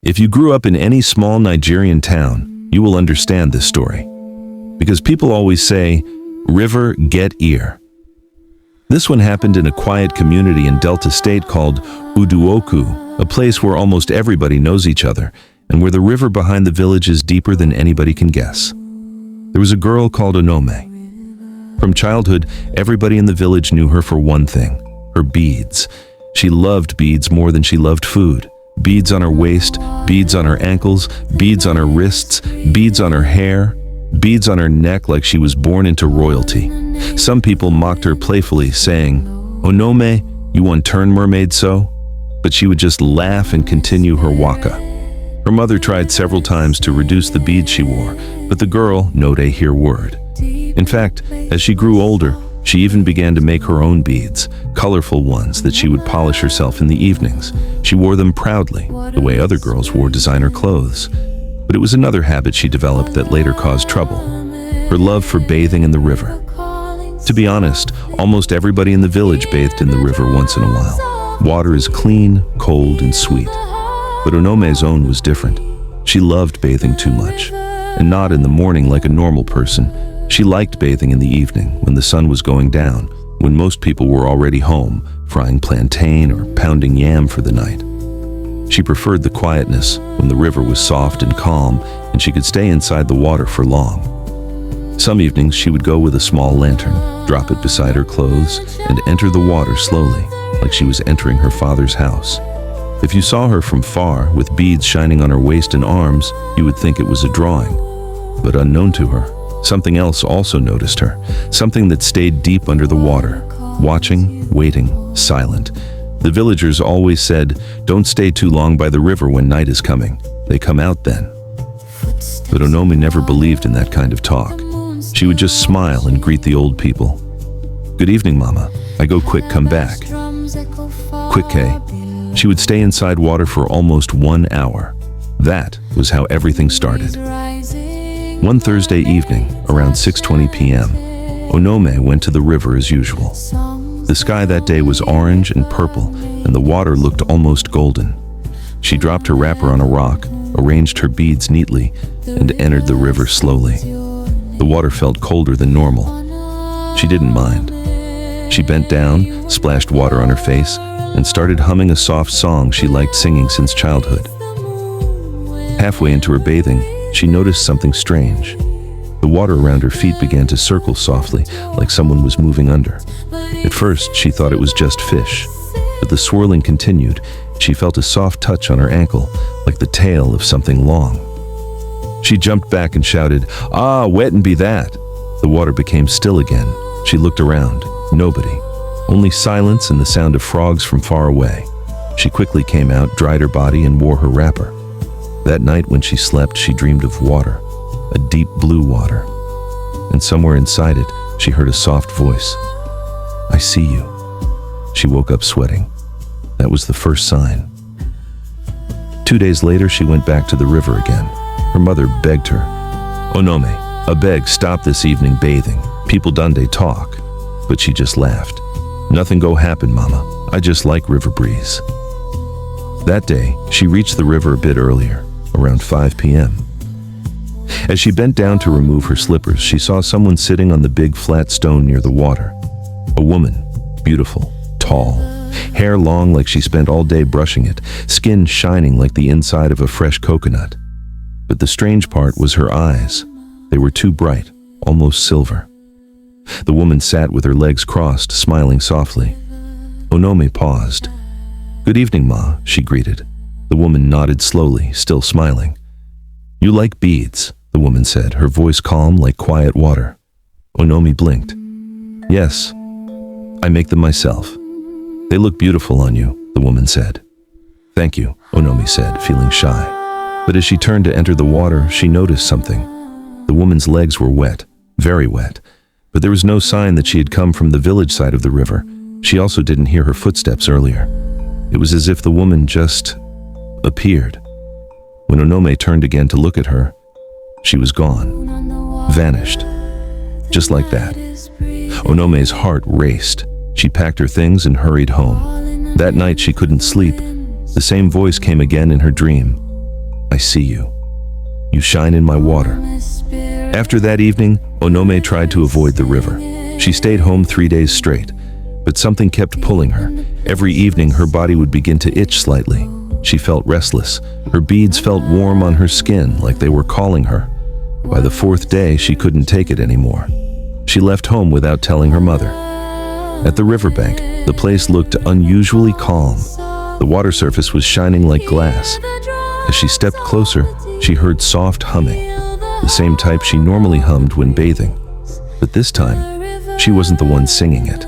If you grew up in any small Nigerian town, you will understand this story. Because people always say, "River, get ear." This one happened in a quiet community in Delta State called Uduoku, a place where almost everybody knows each other, and where the river behind the village is deeper than anybody can guess. There was a girl called Onome. From childhood, everybody in the village knew her for one thing: her beads. She loved beads more than she loved food. Beads on her waist, beads on her ankles, beads on her wrists, beads on her hair, beads on her neck like she was born into royalty. Some people mocked her playfully, saying, "Onome, you unturned mermaid so?" But she would just laugh and continue her waka. Her mother tried several times to reduce the beads she wore, but the girl knowed a hear word. In fact, as she grew older, she even began to make her own beads, colorful ones that she would polish herself in the evenings. She wore them proudly, the way other girls wore designer clothes. But it was another habit she developed that later caused trouble: her love for bathing in the river. To be honest, almost everybody in the village bathed in the river once in a while. Water is clean, cold, and sweet. But Onome's own was different. She loved bathing too much, and not in the morning like a normal person. She liked bathing in the evening, when the sun was going down, when most people were already home, frying plantain or pounding yam for the night. She preferred the quietness, when the river was soft and calm, and she could stay inside the water for long. Some evenings she would go with a small lantern, drop it beside her clothes, and enter the water slowly, like she was entering her father's house. If you saw her from far, with beads shining on her waist and arms, you would think it was a drawing. But unknown to her, something else also noticed her, something that stayed deep under the water, watching, waiting, silent. The villagers always said, "Don't stay too long by the river when night is coming. They come out then." But Onome never believed in that kind of talk. She would just smile and greet the old people. "Good evening, Mama. I go quick, come back." Quick, K. She would stay inside water for almost 1 hour. That was how everything started. One Thursday evening, around 6:20 p.m., Onome went to the river as usual. The sky that day was orange and purple, and the water looked almost golden. She dropped her wrapper on a rock, arranged her beads neatly, and entered the river slowly. The water felt colder than normal. She didn't mind. She bent down, splashed water on her face, and started humming a soft song she liked singing since childhood. Halfway into her bathing, she noticed something strange. The water around her feet began to circle softly, like someone was moving under. At first, she thought it was just fish, but the swirling continued. She felt a soft touch on her ankle, like the tail of something long. She jumped back and shouted, "Ah, wet and be that!" The water became still again. She looked around. Nobody. Only silence and the sound of frogs from far away. She quickly came out, dried her body, and wore her wrapper. That night when she slept, she dreamed of water, a deep blue water. And somewhere inside it, she heard a soft voice. "I see you." She woke up sweating. That was the first sign. 2 days later, she went back to the river again. Her mother begged her, "Onome, I beg, stop this evening bathing. People done dey talk." But she just laughed. "Nothing go happen, Mama. I just like river breeze." That day, she reached the river a bit earlier, around 5 p.m. As she bent down to remove her slippers, she saw someone sitting on the big flat stone near the water. A woman, beautiful, tall, hair long like she spent all day brushing it, skin shining like the inside of a fresh coconut. But the strange part was her eyes. They were too bright, almost silver. The woman sat with her legs crossed, smiling softly. Onome paused. "Good evening, Ma," she greeted. The woman nodded slowly, still smiling. "You like beads," the woman said, her voice calm like quiet water. Onome blinked. "Yes, I make them myself. They look beautiful on you," the woman said. "Thank you," Onome said, feeling shy. But as she turned to enter the water, she noticed something. The woman's legs were wet, very wet, but there was no sign that she had come from the village side of the river. She also didn't hear her footsteps earlier. It was as if the woman just appeared. When Onome turned again to look at her, she was gone, vanished. Just like that. Onome's heart raced. She packed her things and hurried home. That night she couldn't sleep. The same voice came again in her dream. I see you. You shine in my water." After that evening, Onome tried to avoid the river. She stayed home 3 days straight, but something kept pulling her. Every evening, her body would begin to itch slightly. She felt restless. Her beads felt warm on her skin, like they were calling her. By the 4th day, she couldn't take it anymore. She left home without telling her mother. At the riverbank, the place looked unusually calm. The water surface was shining like glass. As she stepped closer, she heard soft humming, the same type she normally hummed when bathing. But this time, she wasn't the one singing it.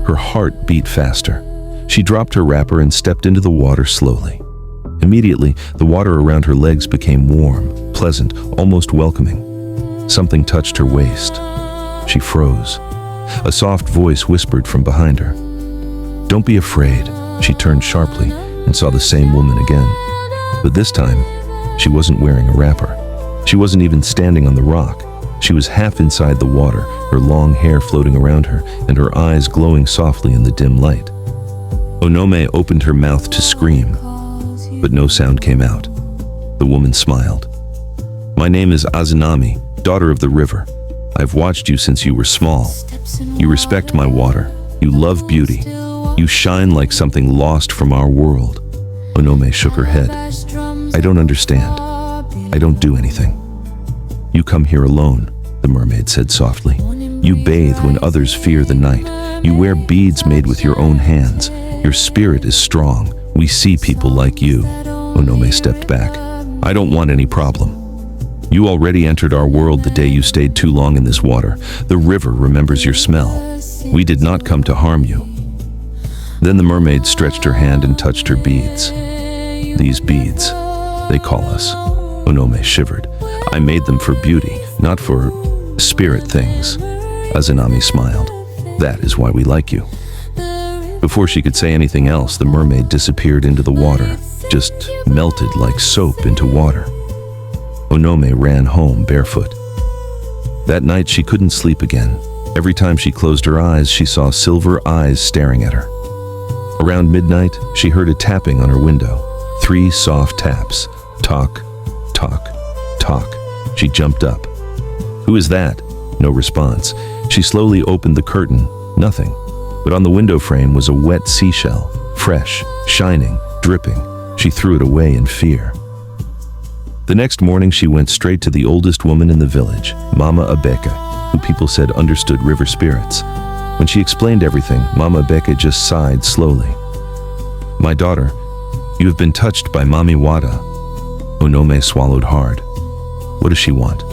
Her heart beat faster. She dropped her wrapper and stepped into the water slowly. Immediately, the water around her legs became warm, pleasant, almost welcoming. Something touched her waist. She froze. A soft voice whispered from behind her. "Don't be afraid." She turned sharply and saw the same woman again. But this time, she wasn't wearing a wrapper. She wasn't even standing on the rock. She was half inside the water, her long hair floating around her and her eyes glowing softly in the dim light. Onome opened her mouth to scream, but no sound came out. The woman smiled. "My name is Azenami, daughter of the river. I've watched you since you were small. You respect my water. You love beauty. You shine like something lost from our world." Onome shook her head. "I don't understand. I don't do anything." "You come here alone," the mermaid said softly. "You bathe when others fear the night. You wear beads made with your own hands. Your spirit is strong. We see people like you." Onome stepped back. "I don't want any problem. You already entered our world the day you stayed too long in this water. The river remembers your smell. We did not come to harm you." Then the mermaid stretched her hand and touched her beads. "These beads, they call us." Onome shivered. "I made them for beauty, not for spirit things." Azenami smiled. "That is why we like you." Before she could say anything else, the mermaid disappeared into the water, just melted like soap into water. Onome ran home barefoot. That night she couldn't sleep again. Every time she closed her eyes, she saw silver eyes staring at her. Around midnight, she heard a tapping on her window. 3 soft taps. Tock, tock, tock. She jumped up. "Who is that?" No response. She slowly opened the curtain. Nothing. But on the window frame was a wet seashell, fresh, shining, dripping. She threw it away in fear. The next morning, she went straight to the oldest woman in the village, Mama Abeke, who people said understood river spirits. When she explained everything, Mama Abeke just sighed slowly. "My daughter, you have been touched by Mami Wada." Onome swallowed hard. What does she want?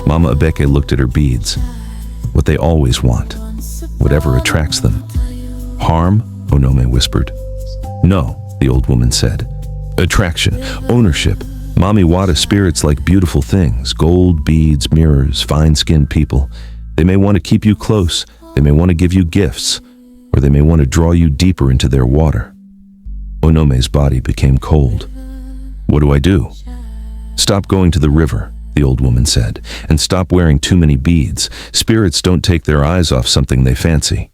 Mama Abeke looked at her beads. What they always want. Whatever attracts them. "Harm?" Onome whispered. "No," the old woman said. "Attraction, ownership. Mami Wada spirits like beautiful things, gold, beads, mirrors, fine-skinned people. They may want to keep you close, they may want to give you gifts, or they may want to draw you deeper into their water." Onome's body became cold. "What do I do?" "Stop going to the river," the old woman said, "and stop wearing too many beads. Spirits don't take their eyes off something they fancy."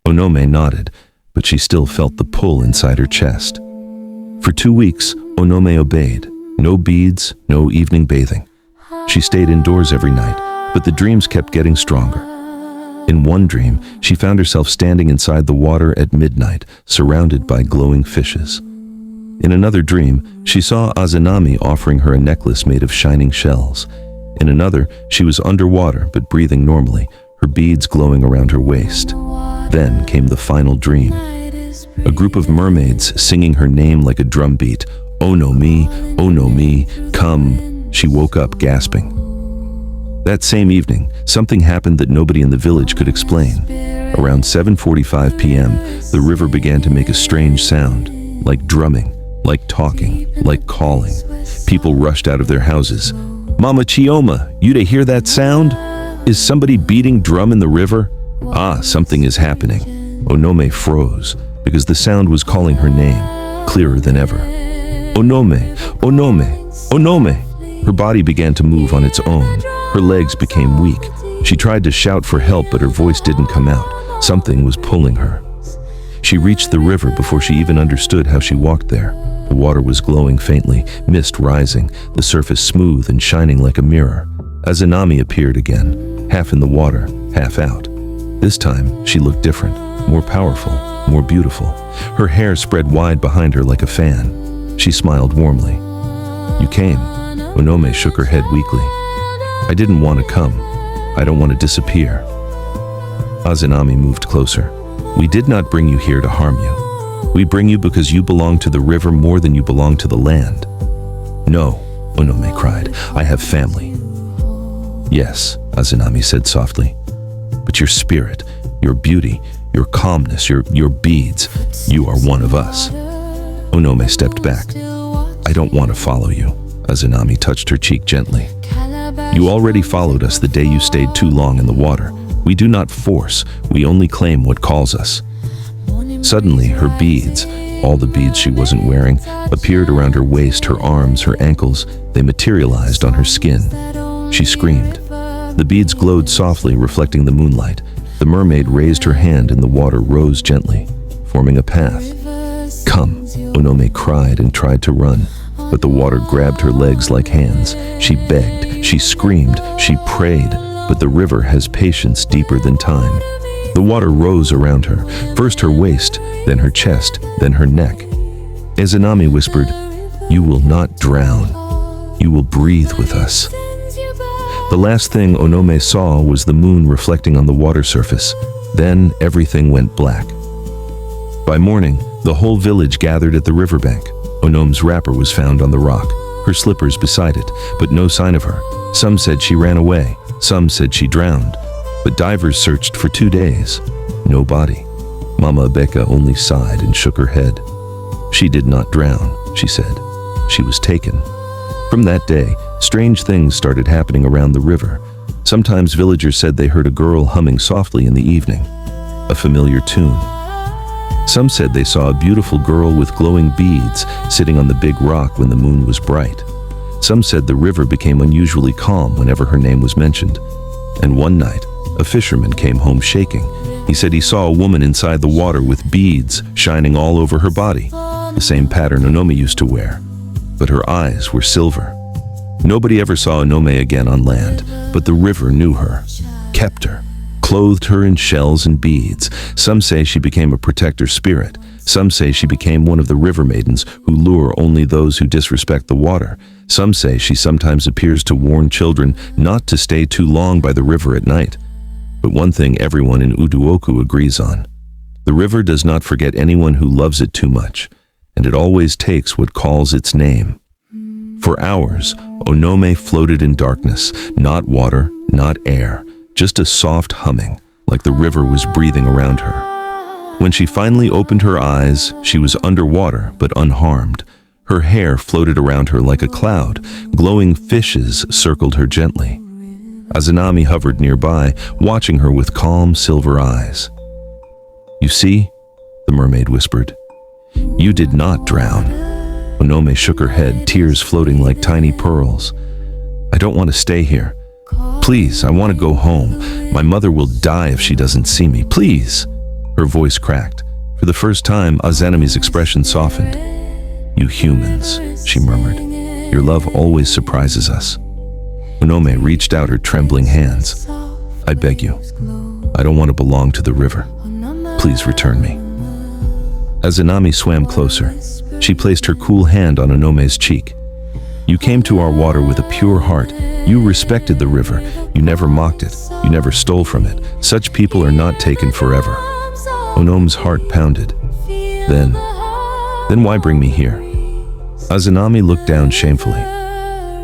Onome nodded, but she still felt the pull inside her chest. For 2 weeks, Onome obeyed. No beads, no evening bathing. She stayed indoors every night, but the dreams kept getting stronger. In one dream, she found herself standing inside the water at midnight, surrounded by glowing fishes. In another dream, she saw Azenami offering her a necklace made of shining shells. In another, she was underwater but breathing normally, her beads glowing around her waist. Then came the final dream. A group of mermaids singing her name like a drumbeat. "Onome, Onome, come." She woke up gasping. That same evening, something happened that nobody in the village could explain. Around 7:45 p.m., the river began to make a strange sound, like drumming, like talking, like calling. People rushed out of their houses. "Mama Chioma, you to hear that sound? Is somebody beating drum in the river?" "Ah, something is happening." Onome froze, because the sound was calling her name, clearer than ever. "Onome, Onome, Onome." Her body began to move on its own. Her legs became weak. She tried to shout for help, but her voice didn't come out. Something was pulling her. She reached the river before she even understood how she walked there. The water was glowing faintly, mist rising, the surface smooth and shining like a mirror. Azenami appeared again, half in the water, half out. This time, she looked different, more powerful, more beautiful. Her hair spread wide behind her like a fan. She smiled warmly. "You came." Onome shook her head weakly. "I didn't want to come. I don't want to disappear." Azenami moved closer. "We did not bring you here to harm you. We bring you because you belong to the river more than you belong to the land." "No," Onome cried. "I have family." "Yes," Azenami said softly. "But your spirit, your beauty, your calmness, your beads, you are one of us." Onome stepped back. "I don't want to follow you." Azenami touched her cheek gently. "You already followed us the day you stayed too long in the water. We do not force, we only claim what calls us." Suddenly, her beads, all the beads she wasn't wearing, appeared around her waist, her arms, her ankles. They materialized on her skin. She screamed. The beads glowed softly, reflecting the moonlight. The mermaid raised her hand and the water rose gently, forming a path. "Come," Onome cried and tried to run, but the water grabbed her legs like hands. She begged, she screamed, she prayed, but the river has patience deeper than time. The water rose around her, first her waist, then her chest, then her neck. Azenami whispered, "You will not drown. You will breathe with us." The last thing Onome saw was the moon reflecting on the water surface. Then everything went black. By morning, the whole village gathered at the riverbank. Onome's wrapper was found on the rock, her slippers beside it, but no sign of her. Some said she ran away, some said she drowned, but divers searched for 2 days. No body. Mama Abeke only sighed and shook her head. "She did not drown," she said. "She was taken." From that day, strange things started happening around the river. Sometimes villagers said they heard a girl humming softly in the evening, a familiar tune. Some said they saw a beautiful girl with glowing beads sitting on the big rock when the moon was bright. Some said the river became unusually calm whenever her name was mentioned. And one night, a fisherman came home shaking. He said he saw a woman inside the water with beads shining all over her body, the same pattern Onome used to wear. But her eyes were silver. Nobody ever saw Onome again on land, but the river knew her, kept her, clothed her in shells and beads. Some say she became a protector spirit. Some say she became one of the river maidens who lure only those who disrespect the water. Some say she sometimes appears to warn children not to stay too long by the river at night. But one thing everyone in Uduoku agrees on: the river does not forget anyone who loves it too much, and it always takes what calls its name. For hours, Onome floated in darkness, not water, not air, just a soft humming, like the river was breathing around her. When she finally opened her eyes, she was underwater but unharmed. Her hair floated around her like a cloud. Glowing fishes circled her gently. Azenami hovered nearby, watching her with calm silver eyes. "You see?" the mermaid whispered. "You did not drown." Onome shook her head, tears floating like tiny pearls. "I don't want to stay here. Please, I want to go home. My mother will die if she doesn't see me. Please." Her voice cracked. For the first time, Azenami's expression softened. "You humans," she murmured. "Your love always surprises us." Onome reached out her trembling hands. "I beg you. I don't want to belong to the river. Please return me." Azenami swam closer. She placed her cool hand on Onome's cheek. "You came to our water with a pure heart. You respected the river. You never mocked it. You never stole from it. Such people are not taken forever." Onome's heart pounded. Then why bring me here?" Azenami looked down shamefully.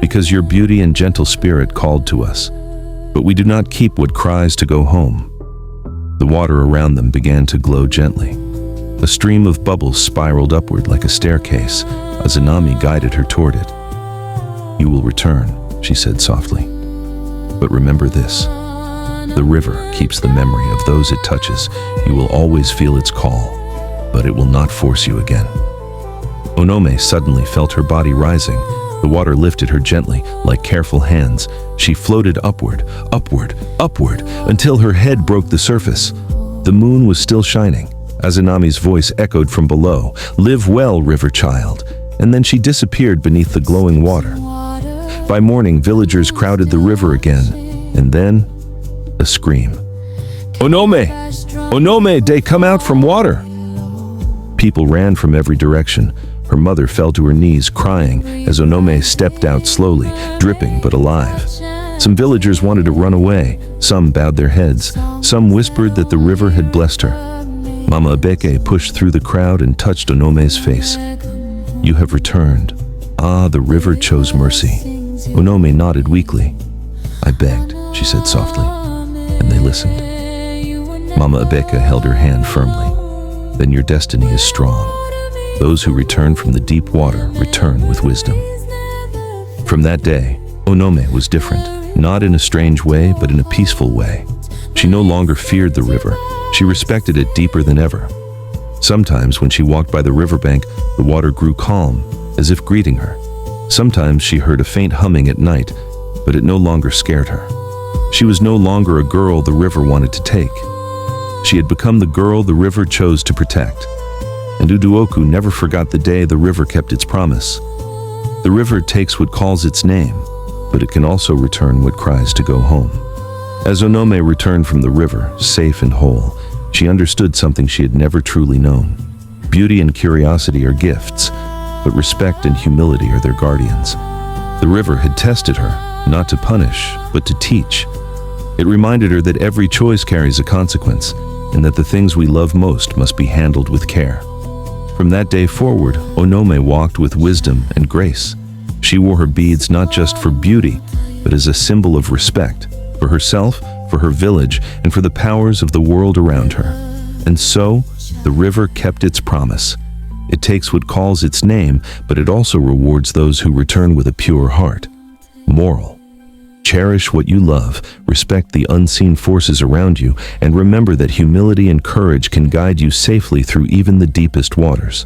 "Because your beauty and gentle spirit called to us. But we do not keep what cries to go home." The water around them began to glow gently. A stream of bubbles spiraled upward like a staircase. Azenami guided her toward it. "You will return," she said softly. "But remember this. The river keeps the memory of those it touches. You will always feel its call, but it will not force you again." Onome suddenly felt her body rising. The water lifted her gently, like careful hands. She floated upward, upward, upward, until her head broke the surface. The moon was still shining. Azenami's voice echoed from below. "Live well, river child. and then she disappeared beneath the glowing water. By morning, villagers crowded the river again, and then a scream. "Onome! Onome, they come out from water!" People ran from every direction. Her mother fell to her knees, crying, as Onome stepped out slowly, dripping but alive. Some villagers wanted to run away. Some bowed their heads. Some whispered that the river had blessed her. Mama Abeke pushed through the crowd and touched Onome's face. "You have returned. Ah, the river chose mercy." Onome nodded weakly. "I begged," she said softly, and they listened. Mama Abeke held her hand firmly. "Then your destiny is strong. Those who return from the deep water return with wisdom." From that day, Onome was different, not in a strange way, but in a peaceful way. She no longer feared the river. She respected it deeper than ever. Sometimes when she walked by the riverbank, the water grew calm, as if greeting her. Sometimes she heard a faint humming at night, but it no longer scared her. She was no longer a girl the river wanted to take. She had become the girl the river chose to protect. And Uduoku never forgot the day the river kept its promise. The river takes what calls its name, but it can also return what cries to go home. As Onome returned from the river, safe and whole, she understood something she had never truly known. Beauty and curiosity are gifts, but respect and humility are their guardians. The river had tested her, not to punish, but to teach. It reminded her that every choice carries a consequence, and that the things we love most must be handled with care. From that day forward, Onome walked with wisdom and grace. She wore her beads not just for beauty, but as a symbol of respect, for herself, for her village, and for the powers of the world around her. And so, the river kept its promise. It takes what calls its name, but it also rewards those who return with a pure heart. Moral: cherish what you love, respect the unseen forces around you, and remember that humility and courage can guide you safely through even the deepest waters.